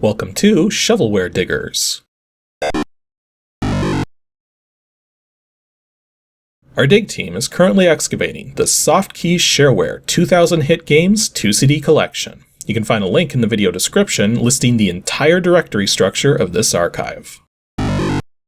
Welcome to Shovelware Diggers. Our dig team is currently excavating the Softkey Shareware 2000 Hit Games 2CD collection. You can find a link in the video description listing the entire directory structure of this archive.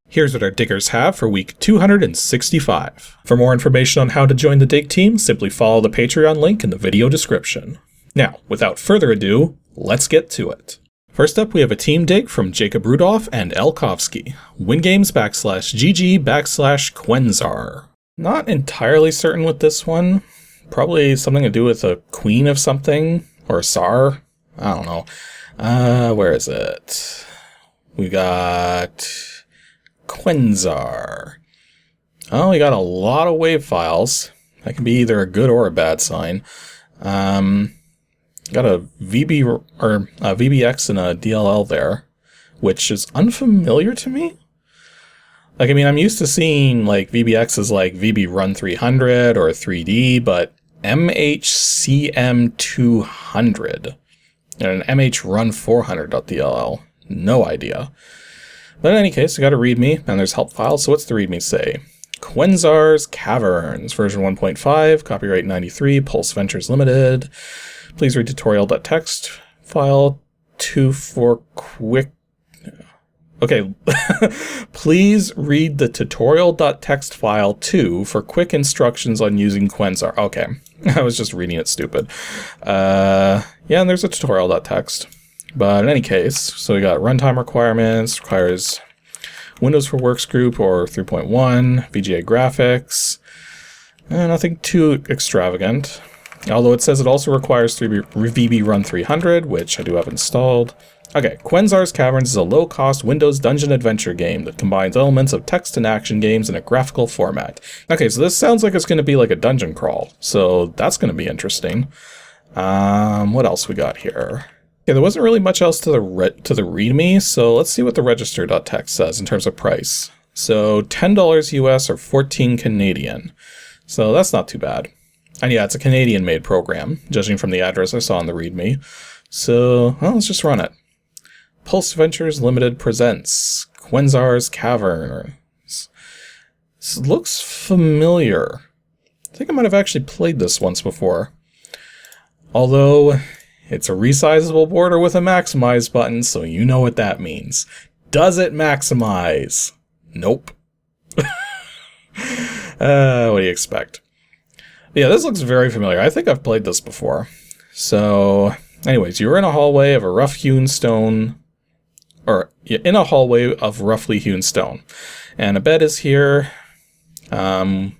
Here's what our diggers have for week 265. For more information on how to join the dig team, simply follow the Patreon link in the video description. Now, without further ado, let's get to it. First up, we have a team dig from Jacob Rudolph and Elkovsky. WINGAMES /GG/Quenzar. Not entirely certain with this one. Probably something to do with a queen of something, or a Tsar. I don't know. Where is it? We got Quenzar. Oh, we got a lot of wave files. That can be either a good or a bad sign. Got a VBX and a DLL there, which is unfamiliar to me. Like, I mean, I'm used to seeing like VBXs like VB Run 300 or 3D, but MHCM200 and an MH Run 400.dll, no idea. But in any case, I got a README, and there's help files, so what's the README say? Quenzar's Caverns, version 1.5, copyright 93, Pulse Ventures Limited. Please read tutorial.txt file 2 for quick... Okay, please read the tutorial.txt file 2 for quick instructions on using Quenzar. Okay, I was just reading it stupid. Yeah, and there's a tutorial.txt. But in any case, so we got runtime requirements, requires Windows for Works Group or 3.1, VGA graphics, nothing too extravagant. Although it says it also requires VB Run 300, which I do have installed. Okay, Quenzar's Caverns is a low-cost Windows dungeon adventure game that combines elements of text and action games in a graphical format. Okay, so this sounds like it's going to be like a dungeon crawl, so that's going to be interesting. What else we got here? Okay, there wasn't really much else to the README, so let's see what the register.txt says in terms of price. So $10 US or 14 Canadian. So that's not too bad. And yeah, it's a Canadian-made program, judging from the address I saw in the README. So, well, let's just run it. Pulse Ventures Limited presents Quenzar's Caverns. This looks familiar. I think I might have actually played this once before. Although, it's a resizable border with a maximize button, so you know what that means. Does it maximize? Nope. What do you expect? Yeah, this looks very familiar. I think I've played this before. So, anyways, you're in a hallway of a rough-hewn stone, or in a hallway of roughly hewn stone, and a bed is here. So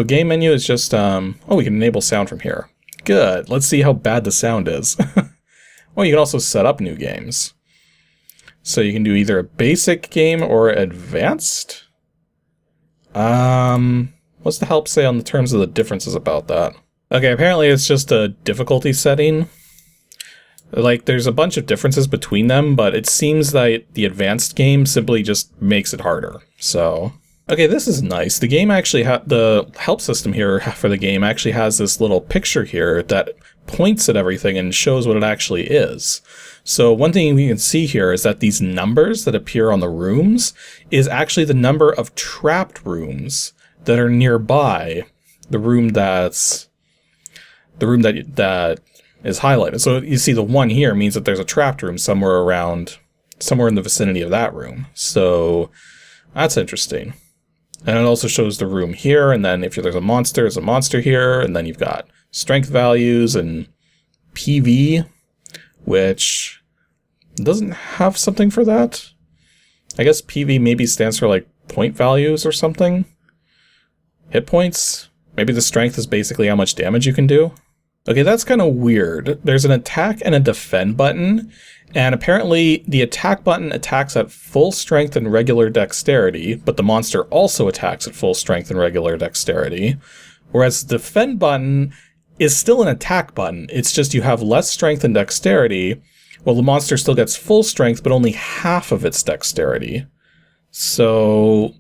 game menu is just, oh, we can enable sound from here. Good. Let's see how bad the sound is. Well, you can also set up new games. So you can do either a basic game or advanced. What's the help say on the terms of the differences about that? Okay, apparently it's just a difficulty setting. Like, there's a bunch of differences between them, but it seems that the advanced game simply just makes it harder. So, okay, this is nice. The game actually the help system here for the game actually has this little picture here that points at everything and shows what it actually is. So one thing we can see here is that these numbers that appear on the rooms is actually the number of trapped rooms that are nearby the room that is highlighted. So you see the 1 here means that there's a trapped room somewhere in the vicinity of that room. So that's interesting. And it also shows the room here, and then if there's a monster, there's a monster here, and then you've got strength values and PV, which doesn't have something for that. I guess PV maybe stands for like point values or something. Hit points? Maybe the strength is basically how much damage you can do? Okay, that's kind of weird. There's an attack and a defend button, and apparently the attack button attacks at full strength and regular dexterity, but the monster also attacks at full strength and regular dexterity, whereas the defend button is still an attack button. It's just you have less strength and dexterity, while the monster still gets full strength, but only half of its dexterity. So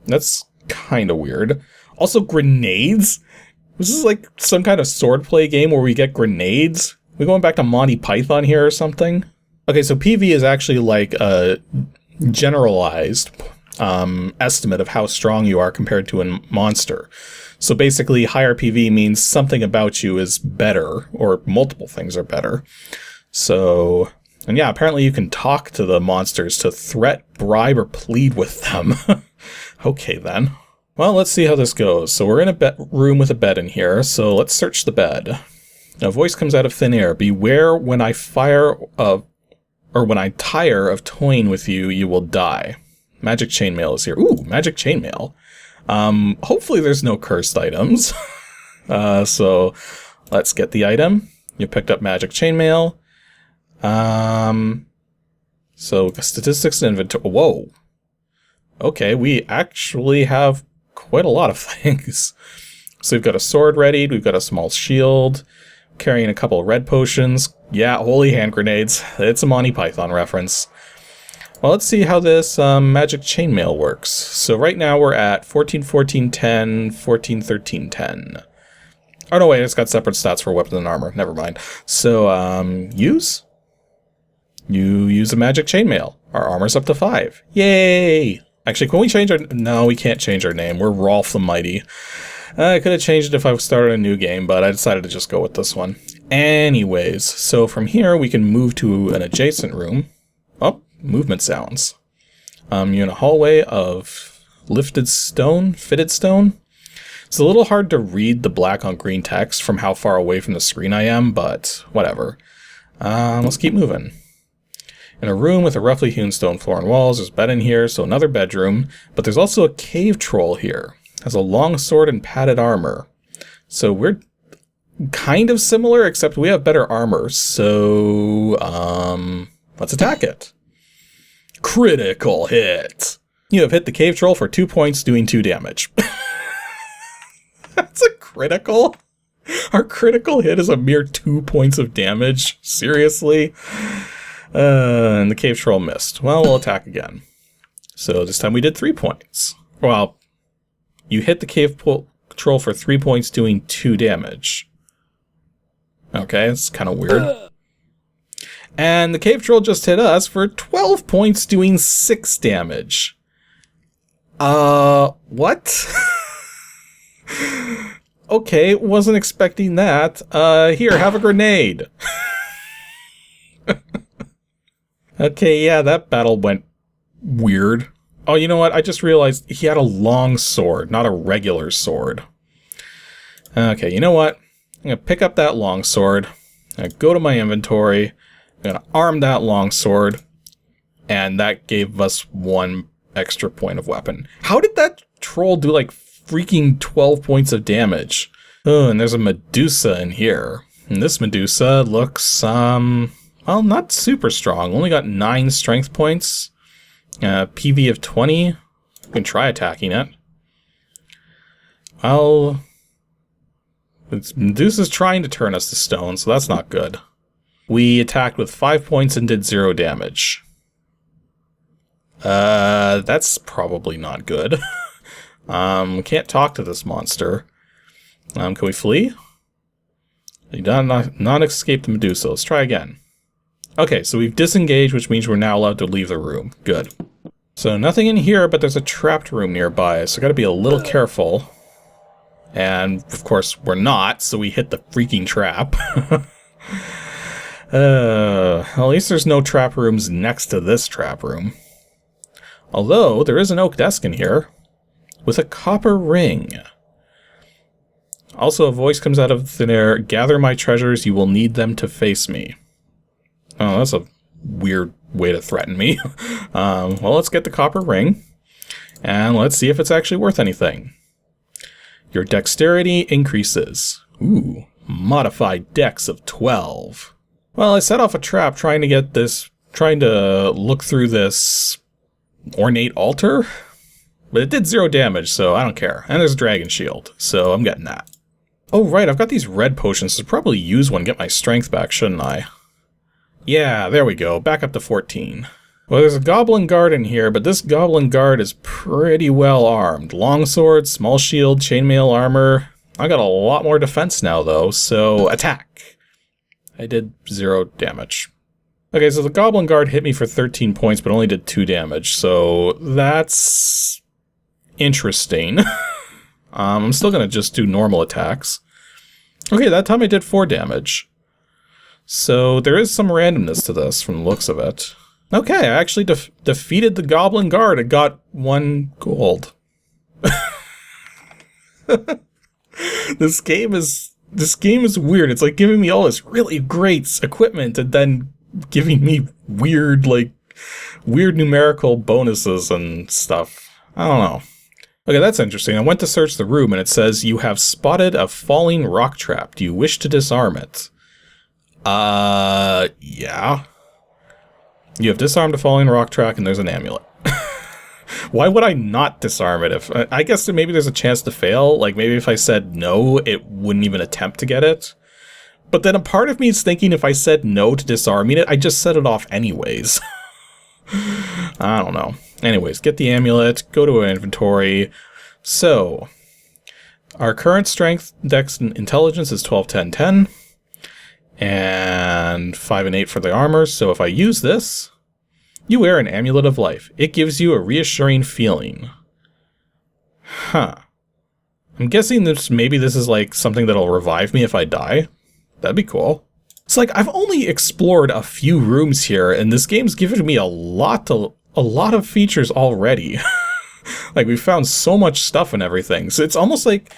that's kind of weird. Also, grenades? This is like some kind of swordplay game where we get grenades. We going back to Monty Python here or something? Okay, so PV is actually like a generalized estimate of how strong you are compared to a monster. So basically, higher PV means something about you is better, or multiple things are better. So, and yeah, apparently you can talk to the monsters to threat, bribe, or plead with them. Okay, then. Well, let's see how this goes. So we're in a room with a bed in here, so let's search the bed. Now, a voice comes out of thin air. Beware when I fire of, or when I tire of toying with you, you will die. Magic chainmail is here. Ooh, magic chainmail. Hopefully there's no cursed items. So let's get the item. You picked up magic chainmail. So statistics and inventory. Whoa. Okay, we actually have quite a lot of things. So we've got a sword readied. We've got a small shield. Carrying a couple of red potions. Yeah, holy hand grenades. It's a Monty Python reference. Well, let's see how this magic chainmail works. So right now we're at 14, 14, 10, 14, 13, 10. Oh, no, wait, it's got separate stats for weapon and armor. Never mind. So, use? You use a magic chainmail. Our armor's up to 5. Yay! Actually, can we change our... No, we can't change our name. We're Rolf the Mighty. I could have changed it if I started a new game, but I decided to just go with this one. Anyways, so from here we can move to an adjacent room. Oh, movement sounds. You're in a hallway of lifted stone, fitted stone. It's a little hard to read the black on green text from how far away from the screen I am, but whatever. Let's keep moving. In a room with a roughly hewn stone floor and walls, there's a bed in here, so another bedroom, but there's also a cave troll here. Has a long sword and padded armor. So we're kind of similar, except we have better armor, so let's attack it. Critical hit! You have hit the cave troll for 2 points, doing 2 damage. That's a critical? Our critical hit is a mere 2 points of damage? Seriously? And the cave troll missed. Well, we'll attack again. So this time we did 3 points. Well, you hit the cave troll for 3 points, doing 2 damage. Okay, it's kind of weird. And the cave troll just hit us for 12 points, doing 6 damage. What? Okay, wasn't expecting that. Here, have a grenade. Okay, yeah, that battle went weird. Oh, you know what? I just realized he had a long sword, not a regular sword. Okay, you know what? I'm going to pick up that long sword. I'm going to go to my inventory. I'm going to arm that long sword. And that gave us 1 extra point of weapon. How did that troll do like freaking 12 points of damage? Oh, and there's a Medusa in here. And this Medusa looks, well, not super strong. Only got 9 strength points. PV of 20. You can try attacking it. Well, Medusa's trying to turn us to stone, so that's not good. We attacked with 5 points and did 0 damage. That's probably not good. We can't talk to this monster. Can we flee? We did not escape the Medusa. Let's try again. Okay, so we've disengaged, which means we're now allowed to leave the room. Good. So nothing in here, but there's a trapped room nearby, so gotta be a little careful. And, of course, we're not, so we hit the freaking trap. At least there's no trap rooms next to this trap room. Although, there is an oak desk in here, with a copper ring. Also, a voice comes out of thin air. Gather my treasures, you will need them to face me. Oh, that's a weird way to threaten me. Well, let's get the copper ring, and let's see if it's actually worth anything. Your dexterity increases. Ooh, modified dex of 12. Well, I set off a trap trying to look through this ornate altar, but it did 0 damage, so I don't care. And there's a dragon shield, so I'm getting that. Oh, right, I've got these red potions, so I'll probably use one to get my strength back, shouldn't I? Yeah, there we go, back up to 14. Well, there's a goblin guard in here, but this goblin guard is pretty well armed. Longsword, small shield, chainmail armor. I got a lot more defense now, though, so attack. I did 0 damage. Okay, so the Goblin Guard hit me for 13 points, but only did 2 damage, so that's interesting. I'm still gonna just do normal attacks. Okay, that time I did 4 damage. So there is some randomness to this from the looks of it. Okay, I actually defeated the Goblin Guard and got 1 gold. This game is weird. It's like giving me all this really great equipment and then giving me weird numerical bonuses and stuff. I don't know. Okay, that's interesting. I went to search the room and it says you have spotted a falling rock trap. Do you wish to disarm it? Yeah. You have disarmed a falling rock trap and there's an amulet. Why would I not disarm it? If I guess maybe there's a chance to fail. Like maybe if I said no, it wouldn't even attempt to get it. But then a part of me is thinking if I said no to disarming it, I just set it off anyways. I don't know. Anyways, get the amulet, go to our inventory. So, our current strength, dex, and intelligence is 12, 10, 10. And 5 and 8 for the armor. So if I use this, you wear an amulet of life. It gives you a reassuring feeling. Huh. I'm guessing maybe this is like something that'll revive me if I die. That'd be cool. It's like I've only explored a few rooms here, and this game's given me a lot of features already. Like we found so much stuff and everything. So it's almost like,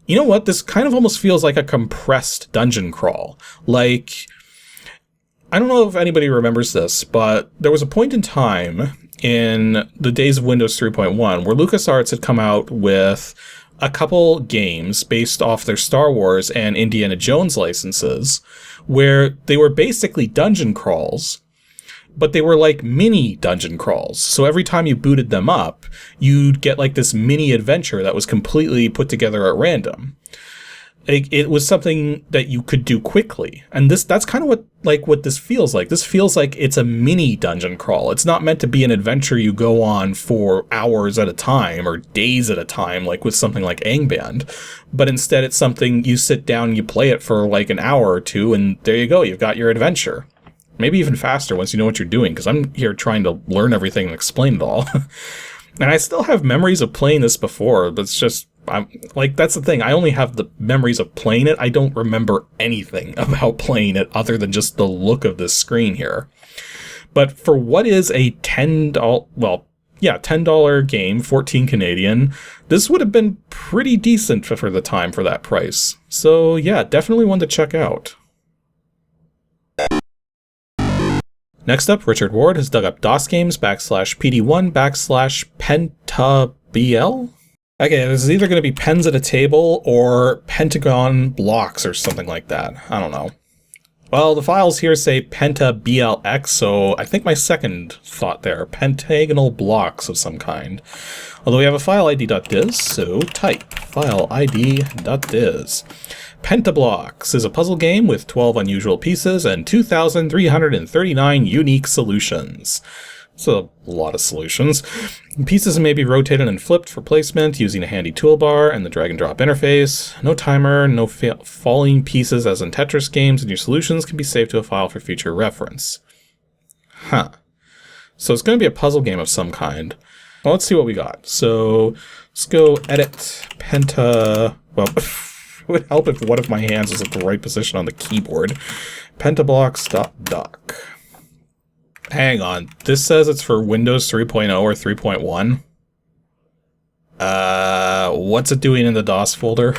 you know what? This kind of almost feels like a compressed dungeon crawl. Like, I don't know if anybody remembers this, but there was a point in time in the days of Windows 3.1 where LucasArts had come out with a couple games based off their Star Wars and Indiana Jones licenses, where they were basically dungeon crawls, but they were like mini dungeon crawls. So every time you booted them up, you'd get like this mini adventure that was completely put together at random. It was something that you could do quickly. And that's kind of what this feels like. This feels like it's a mini dungeon crawl. It's not meant to be an adventure you go on for hours at a time or days at a time, like with something like Angband. But instead it's something you sit down and you play it for like an hour or two, and there you go, you've got your adventure. Maybe even faster once you know what you're doing, because I'm here trying to learn everything and explain it all. And I still have memories of playing this before, but it's just, that's the thing. I only have the memories of playing it. I don't remember anything about playing it other than just the look of this screen here. But for what is a $10 game, 14 Canadian, this would have been pretty decent for the time for that price. So yeah, definitely one to check out. Next up, Richard Ward has dug up DOSGAMES /PD1 /Pentablocks. Okay, this is either going to be pens at a table or pentagon blocks or something like that. I don't know. Well, the files here say Pentablocks, so I think my second thought there, pentagonal blocks of some kind. Although we have a file id.dis, so type file id.dis. Pentablocks is a puzzle game with 12 unusual pieces and 2,339 unique solutions. So a lot of solutions. Pieces may be rotated and flipped for placement using a handy toolbar and the drag and drop interface. No timer, no falling pieces as in Tetris games, and your solutions can be saved to a file for future reference. Huh. So it's going to be a puzzle game of some kind. Well, let's see what we got. So let's go edit Well, it would help if one of my hands was at the right position on the keyboard. Pentablocks.doc. Hang on, this says it's for Windows 3.0 or 3.1. What's it doing in the DOS folder?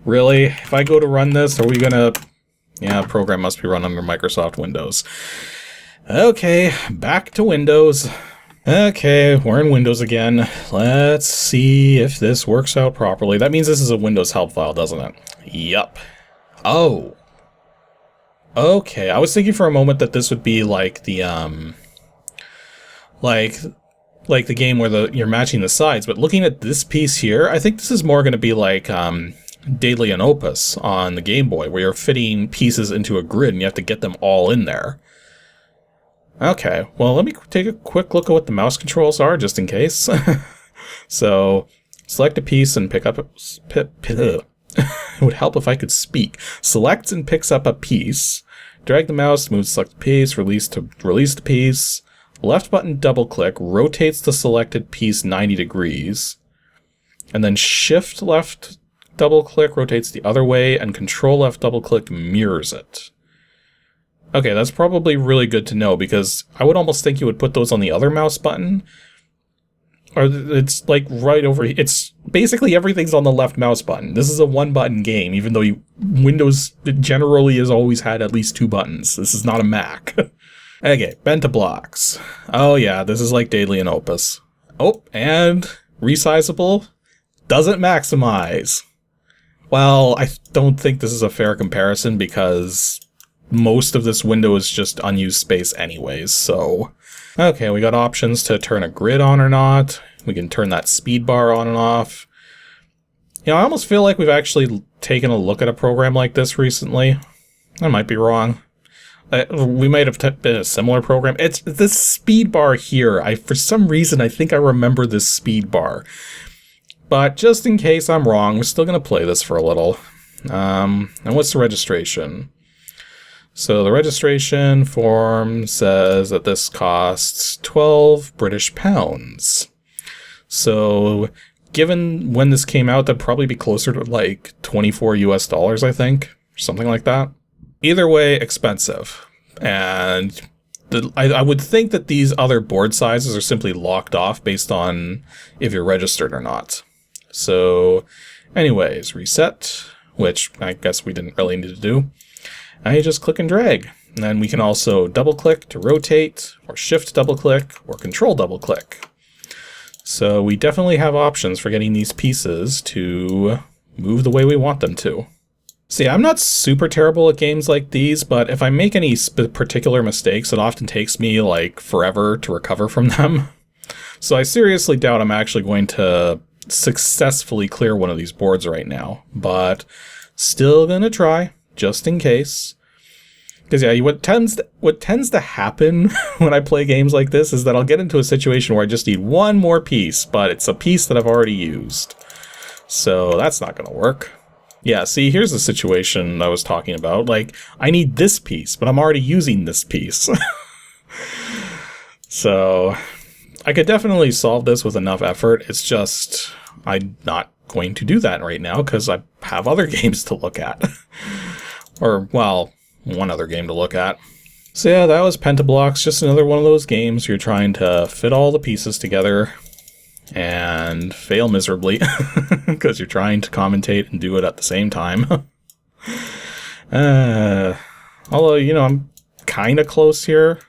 Really? If I go to run this, are we gonna... Yeah, program must be run under Microsoft Windows. Okay, back to Windows. Okay, we're in Windows again. Let's see if this works out properly. That means this is a Windows help file, doesn't it? Yup. Oh. Okay, I was thinking for a moment that this would be like the, like the game where you're matching the sides, but looking at this piece here, I think this is more going to be like, Daily and Opus on the Game Boy, where you're fitting pieces into a grid and you have to get them all in there. Okay, well, let me take a quick look at what the mouse controls are, just in case. So, select a piece and pick up it would help if I could speak. Selects and picks up a piece. Drag the mouse, move to select the piece, release to release the piece. Left button double click rotates the selected piece 90 degrees. And then shift left double click rotates the other way, and control left double click mirrors it. Okay, that's probably really good to know, because I would almost think you would put those on the other mouse button. Or it's like right over, it's basically everything's on the left mouse button. This is a one button game, even though Windows generally has always had at least 2 buttons. This is not a Mac. Okay, Pentablocks. Oh yeah, this is like Daily and Opus. Oh, and resizable doesn't maximize. Well, I don't think this is a fair comparison because most of this window is just unused space anyways, so... Okay, we got options to turn a grid on or not. We can turn that speed bar on and off. You know, I almost feel like we've actually taken a look at a program like this recently. I might be wrong. We might have been a similar program. It's this speed bar here. For some reason, I think I remember this speed bar. But just in case I'm wrong, we're still going to play this for a little. And what's the registration? So the registration form says that this costs 12 British pounds. So given when this came out, that'd probably be closer to like 24 US dollars, I think, or something like that. Either way, expensive. And I would think that these other board sizes are simply locked off based on if you're registered or not. So anyways, reset, which I guess we didn't really need to do. Now you just click and drag. And then we can also double click to rotate, or shift double click, or control double click. So we definitely have options for getting these pieces to move the way we want them to. See, I'm not super terrible at games like these, but if I make any particular mistakes, it often takes me like forever to recover from them. So I seriously doubt I'm actually going to successfully clear one of these boards right now, but still gonna try. Just in case. Because yeah, what tends to happen when I play games like this is that I'll get into a situation where I just need one more piece, but it's a piece that I've already used. So that's not going to work. Yeah, see, here's the situation I was talking about. Like, I need this piece, but I'm already using this piece. So I could definitely solve this with enough effort. It's just, I'm not going to do that right now because I have other games to look at. Or, well, one other game to look at. So yeah, that was Pentablocks, just another one of those games you're trying to fit all the pieces together and fail miserably because you're trying to commentate and do it at the same time. Although, you know, I'm kind of close here.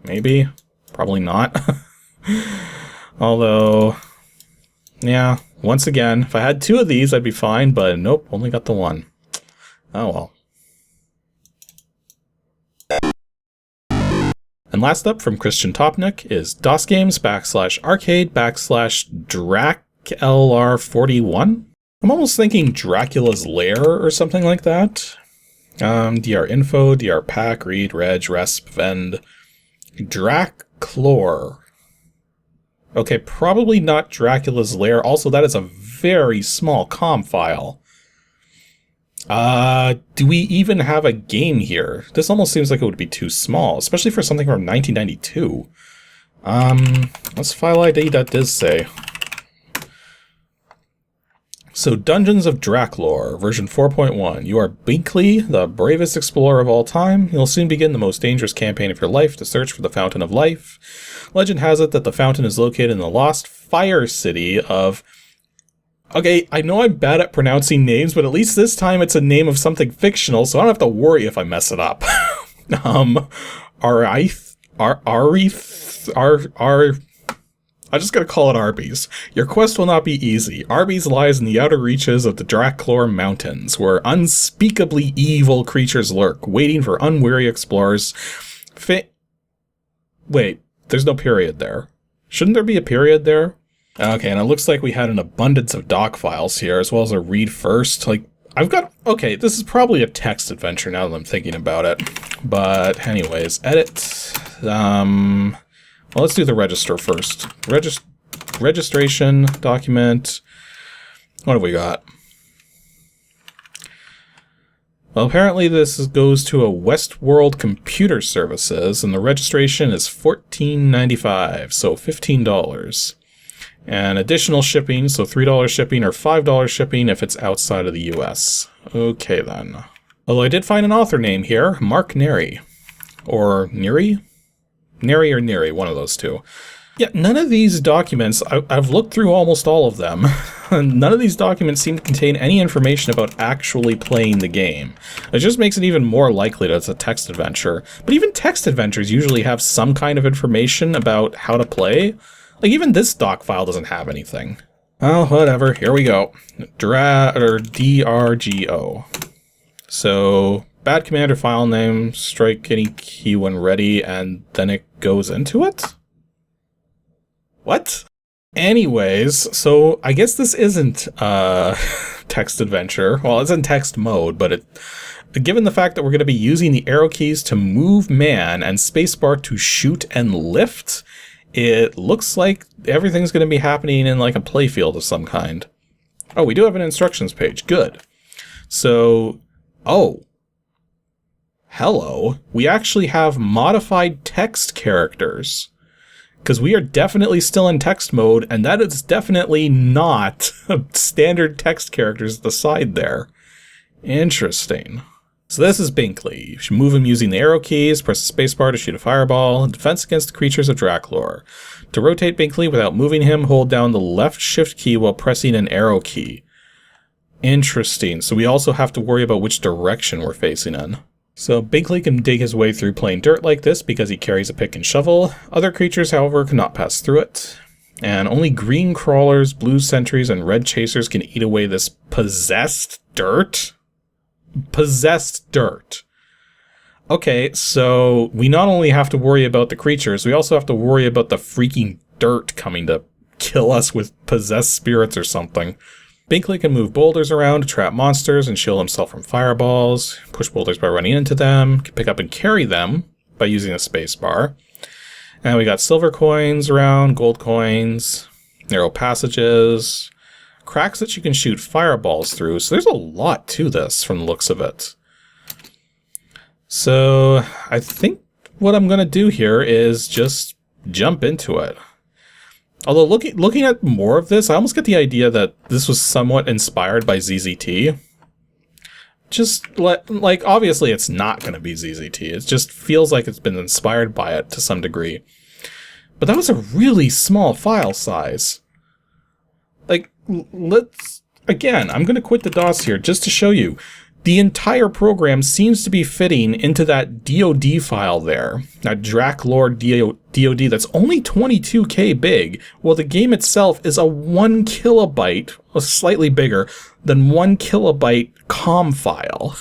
Maybe. Probably not. Although, yeah, once again, if I had 2 of these, I'd be fine, but nope, only got the 1. Oh well. And last up from Christian Topnik is DOSGAMES /arcade /Drac LR41. I'm almost thinking Dracula's Lair or something like that. DR info, DR pack, read, reg, resp, vend. Drac Clore. Okay, probably not Dracula's Lair. Also, that is a very small COM file. Do we even have a game here? This almost seems like it would be too small, especially for something from 1992. What's file ID.diz say? So, Dungeons of Draclore, version 4.1. You are Binkley, the bravest explorer of all time. You'll soon begin the most dangerous campaign of your life to search for the Fountain of Life. Legend has it that the fountain is located in the lost Fire City of... Okay, I know I'm bad at pronouncing names, but at least this time it's a name of something fictional, so I don't have to worry if I mess it up. I'm just gonna call it Arby's. Your quest will not be easy. Arby's lies in the outer reaches of the Draclore Mountains, where unspeakably evil creatures lurk, waiting for unwary explorers. Wait, there's no period there. Shouldn't there be a period there? Okay, and it looks like we had an abundance of doc files here, as well as a read first. Like, I've got... Okay, this is probably a text adventure now that I'm thinking about it. But, anyways, edit. Well, let's do the register first. Registration document. What have we got? Well, apparently this goes to a Westworld Computer Services, and the registration is $14.95, so $15. And additional shipping, so $3 shipping or $5 shipping if it's outside of the US. Okay then. Although I did find an author name here, Mark Neri. Or Neri? Neri or Neri, one of those two. Yeah, none of these documents, I've looked through almost all of them, none of these documents seem to contain any information about actually playing the game. It just makes it even more likely that it's a text adventure. But even text adventures usually have some kind of information about how to play. Like, even this doc file doesn't have anything. Oh, whatever, here we go. DRGO. So, bad commander file name, strike any key when ready, and then it goes into it? What? Anyways, so I guess this isn't text adventure. Well, it's in text mode, but given the fact that we're going to be using the arrow keys to move man and spacebar to shoot and lift, it looks like everything's going to be happening in like a playfield of some kind. Oh, we do have an instructions page. Good. So, oh. Hello. We actually have modified text characters. Because we are definitely still in text mode, and that is definitely not standard text characters at the side there. Interesting. So this is Binkley. You should move him using the arrow keys, press the spacebar to shoot a fireball, defense against the creatures of Drac lore. To rotate Binkley without moving him, hold down the left shift key while pressing an arrow key. Interesting. So we also have to worry about which direction we're facing in. So Binkley can dig his way through plain dirt like this because he carries a pick and shovel. Other creatures, however, cannot pass through it. And only green crawlers, blue sentries, and red chasers can eat away this possessed dirt? Possessed dirt. Okay, so we not only have to worry about the creatures, we also have to worry about the freaking dirt coming to kill us with possessed spirits or something. Binkley can move boulders around to trap monsters and shield himself from fireballs, push boulders by running into them, can pick up and carry them by using a spacebar. And we got silver coins around, gold coins, narrow passages, cracks that you can shoot fireballs through. So there's a lot to this from the looks of it. So I think what I'm going to do here is just jump into it. Although looking at more of this, I almost get the idea that this was somewhat inspired by ZZT. Just like obviously it's not going to be ZZT. It just feels like it's been inspired by it to some degree. But that was a really small file size. Like, again, I'm going to quit the DOS here just to show you. The entire program seems to be fitting into that DOD file there. That Drac lore DOD that's only 22K big, while the game itself is a 1 kilobyte, or slightly bigger than 1 kilobyte COM file.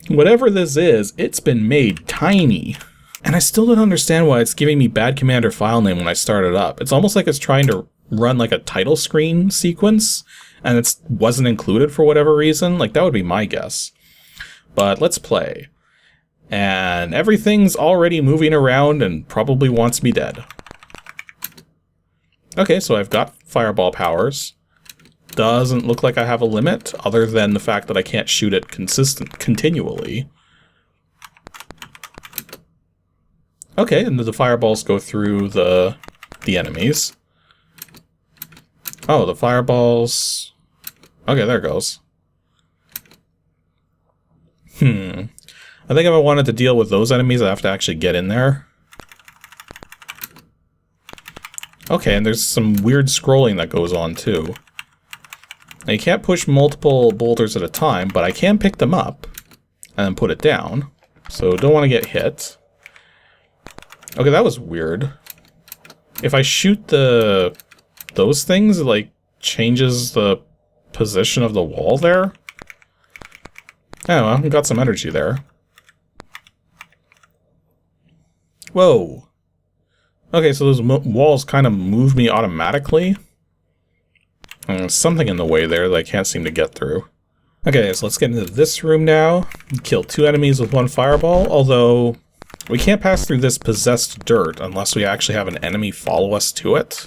Whatever this is, it's been made tiny. And I still don't understand why it's giving me bad commander file name when I start it up. It's almost like it's trying to run like a title screen sequence, and it wasn't included for whatever reason. Like, that would be my guess. But let's play. And everything's already moving around and probably wants me dead. Okay, so I've got fireball powers. Doesn't look like I have a limit, other than the fact that I can't shoot it continually. Okay, and the fireballs go through the enemies. Oh, the fireballs... Okay, there it goes. I think if I wanted to deal with those enemies, I have to actually get in there. Okay, and there's some weird scrolling that goes on, too. Now, you can't push multiple boulders at a time, but I can pick them up and then put it down. So, don't want to get hit. Okay, that was weird. If I shoot those things, it, like, changes the position of the wall there. Oh, well, got some energy there. Whoa. Okay, so those walls kind of move me automatically. There's something in the way there that I can't seem to get through. Okay, so let's get into this room now. Kill 2 enemies with 1 fireball, although we can't pass through this possessed dirt unless we actually have an enemy follow us to it.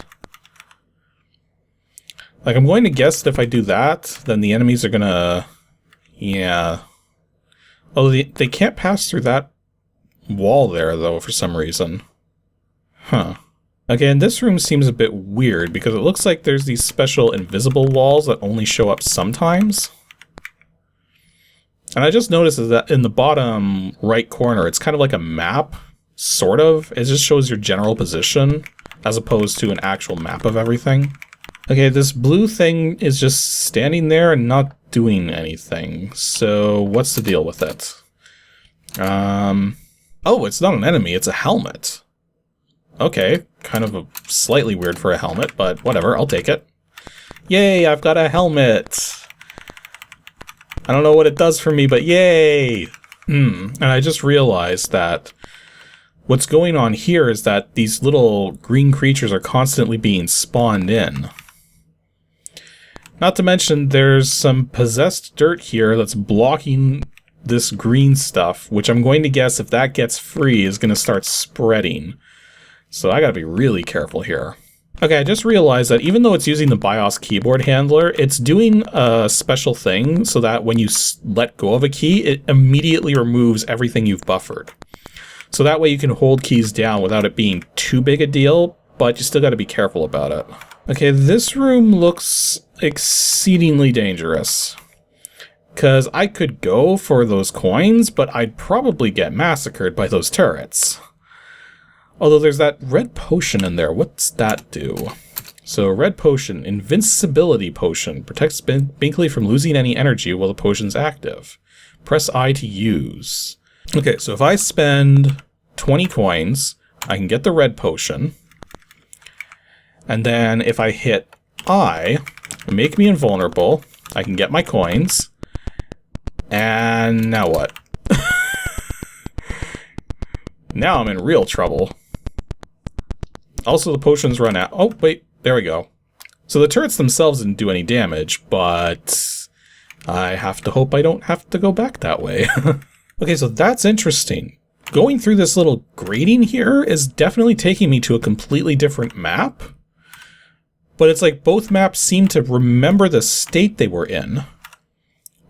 Like, I'm going to guess that if I do that, then the enemies are gonna... Yeah. Oh, they can't pass through that wall there, though, for some reason. Huh. Again, this room seems a bit weird because it looks like there's these special invisible walls that only show up sometimes. And I just noticed that in the bottom right corner, it's kind of like a map, sort of. It just shows your general position as opposed to an actual map of everything. Okay, this blue thing is just standing there and not doing anything. So what's the deal with it? Oh, it's not an enemy, it's a helmet. Okay, kind of slightly weird for a helmet, but whatever, I'll take it. Yay, I've got a helmet! I don't know what it does for me, but yay! And I just realized that what's going on here is that these little green creatures are constantly being spawned in. Not to mention there's some possessed dirt here that's blocking this green stuff, which I'm going to guess if that gets free is going to start spreading. So I gotta be really careful here. Okay, I just realized that even though it's using the BIOS keyboard handler, it's doing a special thing so that when you let go of a key, it immediately removes everything you've buffered. So that way you can hold keys down without it being too big a deal, but you still gotta be careful about it. Okay, this room looks exceedingly dangerous. Because I could go for those coins, but I'd probably get massacred by those turrets. Although there's that red potion in there. What's that do? So red potion, invincibility potion, protects Binkley from losing any energy while the potion's active. Press I to use. Okay, so if I spend 20 coins, I can get the red potion. And then if I hit I, make me invulnerable, I can get my coins. And now what? Now I'm in real trouble. Also, the potions run out. Oh, wait. There we go. So the turrets themselves didn't do any damage, but I have to hope I don't have to go back that way. Okay, so that's interesting. Going through this little grating here is definitely taking me to a completely different map. But it's like both maps seem to remember the state they were in.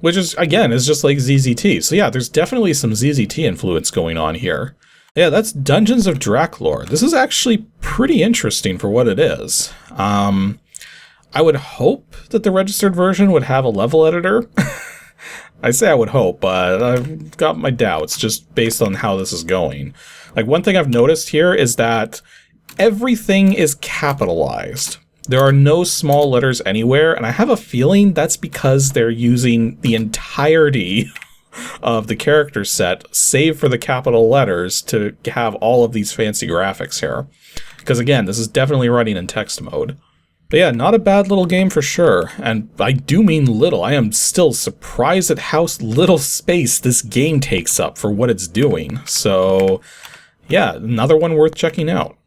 Which is, again, is just like ZZT. So yeah, there's definitely some ZZT influence going on here. Yeah, that's Dungeons of Drac lore. This is actually pretty interesting for what it is. I would hope that the registered version would have a level editor. I say I would hope, but I've got my doubts just based on how this is going. Like, one thing I've noticed here is that everything is capitalized. There are no small letters anywhere, and I have a feeling that's because they're using the entirety of the character set, save for the capital letters, to have all of these fancy graphics here. Because again, this is definitely running in text mode. But yeah, not a bad little game for sure. And I do mean little. I am still surprised at how little space this game takes up for what it's doing. So yeah, another one worth checking out.